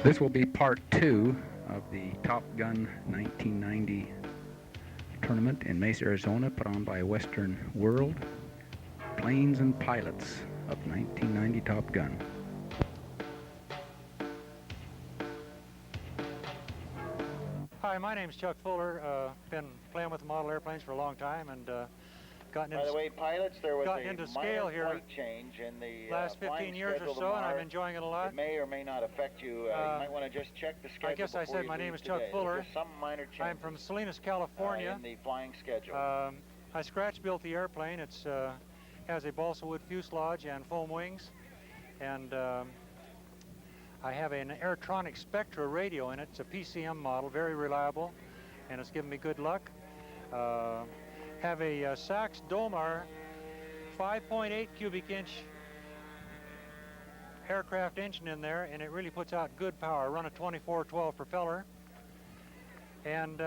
This will be part 2 of the Top Gun 1990 tournament in Mesa, Arizona, put on by Western World. Planes and pilots of 1990 Top Gun. Hi, my name's Chuck Fuller. Been playing with model airplanes for a long time, and gotten into, By the way, pilots, there was gotten a into minor scale here flight change in the last 15 years or so, tomorrow. and I'm enjoying it a lot. It may or may not affect you. You might want to just check the schedule. I guess I said my name is Chuck Fuller. Just some minor change. I'm from Salinas, California. In the flying schedule. I scratch built the airplane. It's has a balsa wood fuselage and foam wings, and I have an Airtronic Spectra radio in it. It's a PCM model, very reliable, and it's given me good luck. Have a Sachs Domar 5.8 cubic inch aircraft engine in there, and it really puts out good power. I run a 2412 propeller, and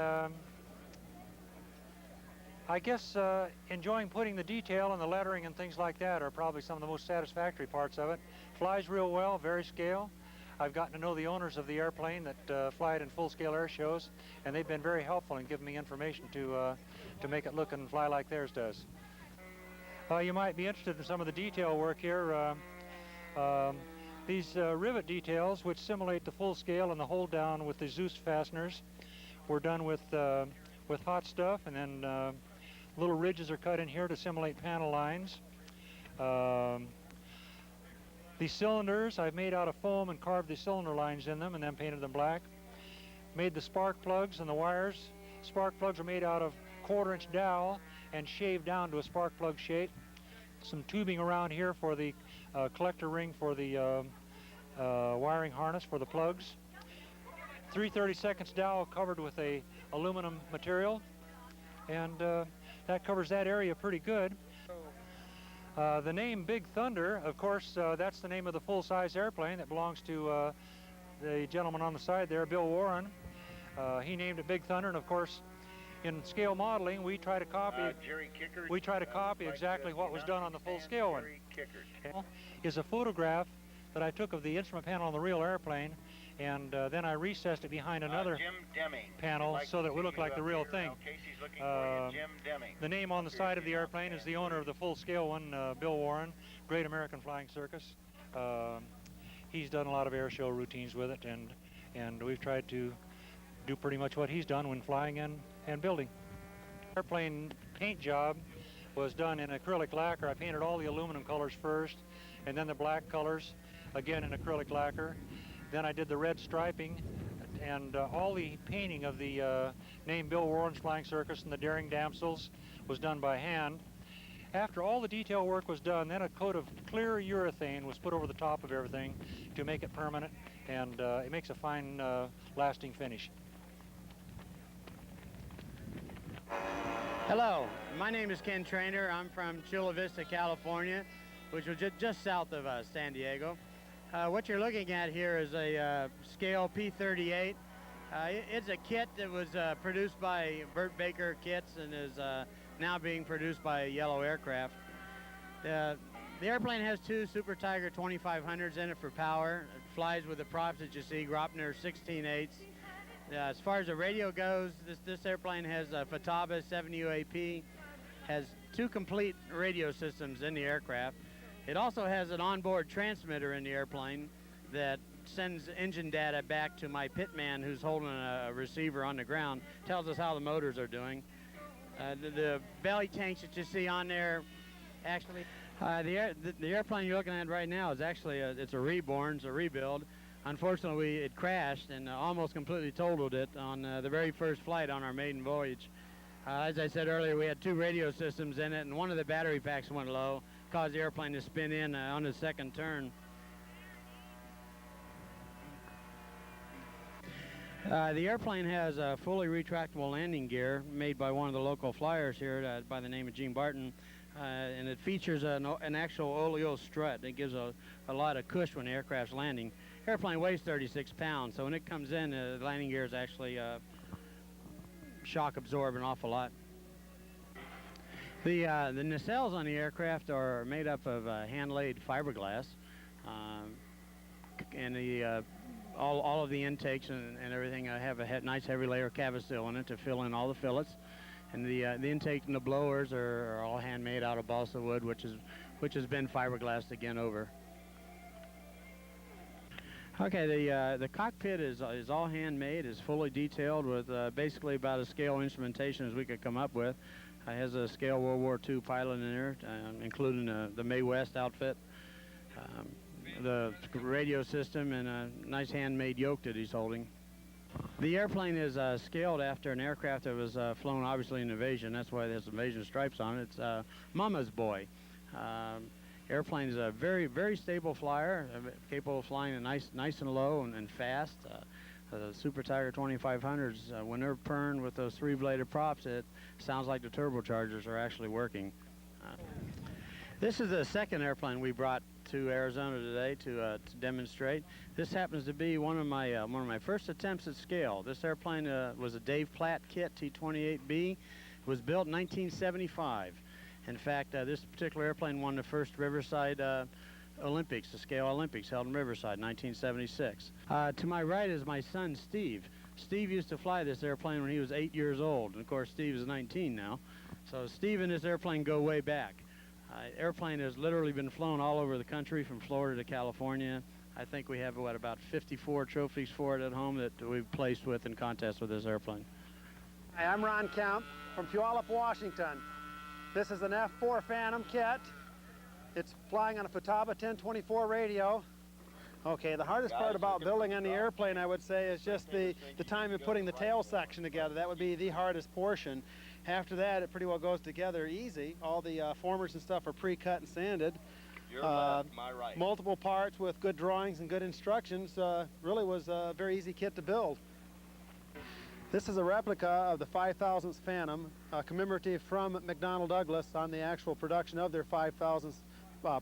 I guess enjoying putting the detail and the lettering and things like that are probably some of the most satisfactory parts of it. Flies real well, very scale. I've gotten to know the owners of the airplane that fly it in full-scale air shows, and they've been very helpful in giving me information to make it look and fly like theirs does. You might be interested in some of the detail work here. These rivet details, which simulate the full scale and the hold down with the Zeus fasteners, were done with hot stuff, and then little ridges are cut in here to simulate panel lines. These cylinders I've made out of foam and carved the cylinder lines in them and then painted them black. Made the spark plugs and the wires. Spark plugs are made out of 1/4-inch dowel and shaved down to a spark plug shape. Some tubing around here for the collector ring for the wiring harness for the plugs. 3/32 dowel covered with a aluminum material, and that covers that area pretty good. The name Big Thunder, of course, that's the name of the full-size airplane that belongs to the gentleman on the side there, Bill Warren. He named it Big Thunder, and of course, in scale modeling, we try to copy. Exactly what was done on the full-scale one. Is a photograph that I took of the instrument panel on the real airplane, and then I recessed it behind another panel so that it would look like the real thing. The name on the side of the airplane is the owner of the full-scale one, Bill Warren, Great American Flying Circus. He's done a lot of air show routines with it, and we've tried to do pretty much what he's done when flying and building. Airplane paint job was done in acrylic lacquer. I painted all the aluminum colors first, and then the black colors, again in acrylic lacquer. Then I did the red striping, and all the painting of the name Bill Warren's Flying Circus and the Daring Damsels was done by hand. After all the detail work was done, then a coat of clear urethane was put over the top of everything to make it permanent, and it makes a fine lasting finish. Hello, my name is Ken Traynor. I'm from Chula Vista, California, which was just south of San Diego. What you're looking at here is a scale P38. It's a kit that was produced by Burt Baker Kits and is now being produced by Yellow Aircraft. The airplane has two Super Tiger 2500s in it for power. It flies with the props that you see, Gropner 16/8. As far as the radio goes, this airplane has a Futaba 7 UAP, has two complete radio systems in the aircraft. It also has an onboard transmitter in the airplane that sends engine data back to my pitman who's holding a receiver on the ground, tells us how the motors are doing. The belly tanks that you see on there, actually, the airplane you're looking at right now is actually it's a reborn, it's a rebuild. Unfortunately, it crashed and almost completely totaled it on the very first flight on our maiden voyage. As I said earlier, we had two radio systems in it, and one of the battery packs went low, caused the airplane to spin in on the second turn. The airplane has a fully retractable landing gear made by one of the local flyers here by the name of Gene Barton, and it features an actual oleo strut. It gives a lot of cush when the aircraft's landing. Airplane weighs 36 pounds, so when it comes in, the landing gear is actually shock absorb an awful lot. The nacelles on the aircraft are made up of hand-laid fiberglass, and the all of the intakes and everything have a nice heavy layer of cavasteel in it to fill in all the fillets. And the intake and the blowers are all handmade out of balsa wood, which has been fiberglassed again over. Okay, the cockpit is all handmade, is fully detailed with basically about as scale instrumentation as we could come up with. It has a scale World War II pilot in there, including the Mae West outfit, the radio system, and a nice handmade yoke that he's holding. The airplane is scaled after an aircraft that was flown obviously in invasion. That's why there's invasion stripes on it. It's Mama's Boy. Airplane is a very, very stable flyer, capable of flying nice and low and fast. The Super Tiger 2500s, when they're purring with those three-bladed props, it sounds like the turbochargers are actually working. This is the second airplane we brought to Arizona today to demonstrate. This happens to be one of my first attempts at scale. This airplane was a Dave Platt kit T-28B. It was built in 1975. In fact, this particular airplane won the first Riverside Olympics, the scale Olympics held in Riverside in 1976. To my right is my son, Steve. Steve used to fly this airplane when he was 8 years old. And of course, Steve is 19 now. So Steve and this airplane go way back. Airplane has literally been flown all over the country from Florida to California. I think we have, about 54 trophies for it at home that we've placed with in contests with this airplane. Hi, I'm Ron Kemp from Puyallup, Washington. This is an F4 Phantom kit. It's flying on a Futaba 1024 radio. Okay, the hardest part about building any airplane, I would say, is just the time of putting the tail section together. That would be the hardest portion. After that, it pretty well goes together easy. All the formers and stuff are pre-cut and sanded. Your left, my right. Multiple parts with good drawings and good instructions. Really was a very easy kit to build. This is a replica of the 5000th Phantom, commemorative from McDonnell Douglas on the actual production of their 5000th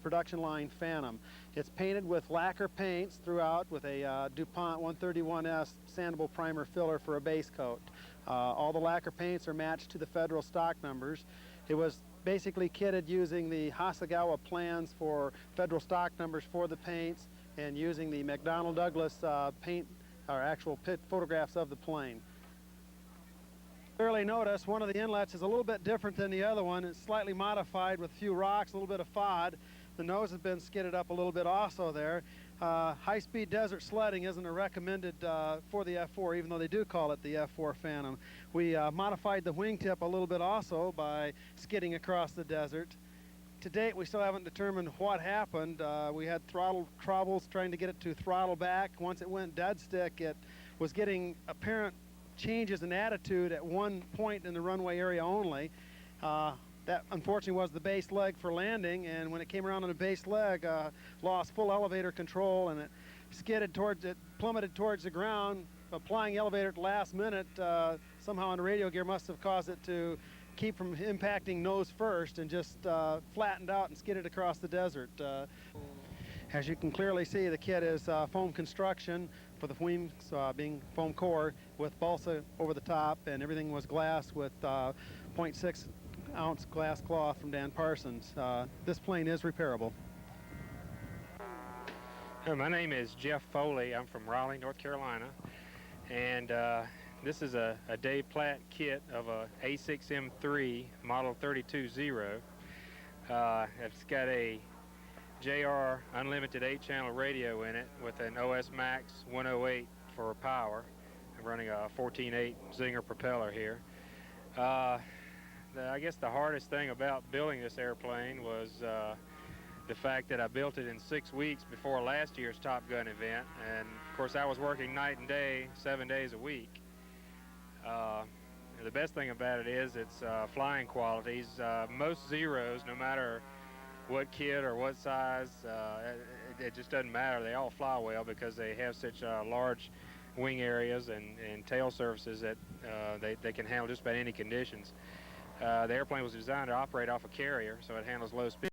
production line Phantom. It's painted with lacquer paints throughout with a DuPont 131S sandable primer filler for a base coat. All the lacquer paints are matched to the federal stock numbers. It was basically kitted using the Hasegawa plans for federal stock numbers for the paints and using the McDonnell Douglas paint or actual photographs of the plane. Clearly notice one of the inlets is a little bit different than the other one. It's slightly modified with a few rocks, a little bit of FOD. The nose has been skidded up a little bit also there. High-speed desert sledding isn't recommended for the F4, even though they do call it the F4 Phantom. We modified the wingtip a little bit also by skidding across the desert. To date, we still haven't determined what happened. We had throttle troubles trying to get it to throttle back. Once it went dead stick, it was getting apparent changes in attitude at one point in the runway area only. That unfortunately was the base leg for landing, and when it came around on the base leg, lost full elevator control, and it plummeted towards the ground. Applying elevator at the last minute, somehow on the radio gear must have caused it to keep from impacting nose first and just flattened out and skidded across the desert. As you can clearly see, the kit is foam construction for the wings being foam core with balsa over the top, and everything was glass with 0.6 ounce glass cloth from Dan Parsons. This plane is repairable. My name is Jeff Foley. I'm from Raleigh, North Carolina, and this is a Dave Platt kit of a A6M3 model 320. It's got a JR Unlimited 8-channel radio in it with an OS Max 108 for power. I'm running a 14.8 Zinger propeller here. I guess the hardest thing about building this airplane was the fact that I built it in 6 weeks before last year's Top Gun event, and of course I was working night and day, 7 days a week. The best thing about it is its flying qualities. Most Zeros, no matter what kit or what size, it just doesn't matter. They all fly well because they have such large wing areas and tail surfaces that they can handle just about any conditions. The airplane was designed to operate off a carrier, so it handles low speed.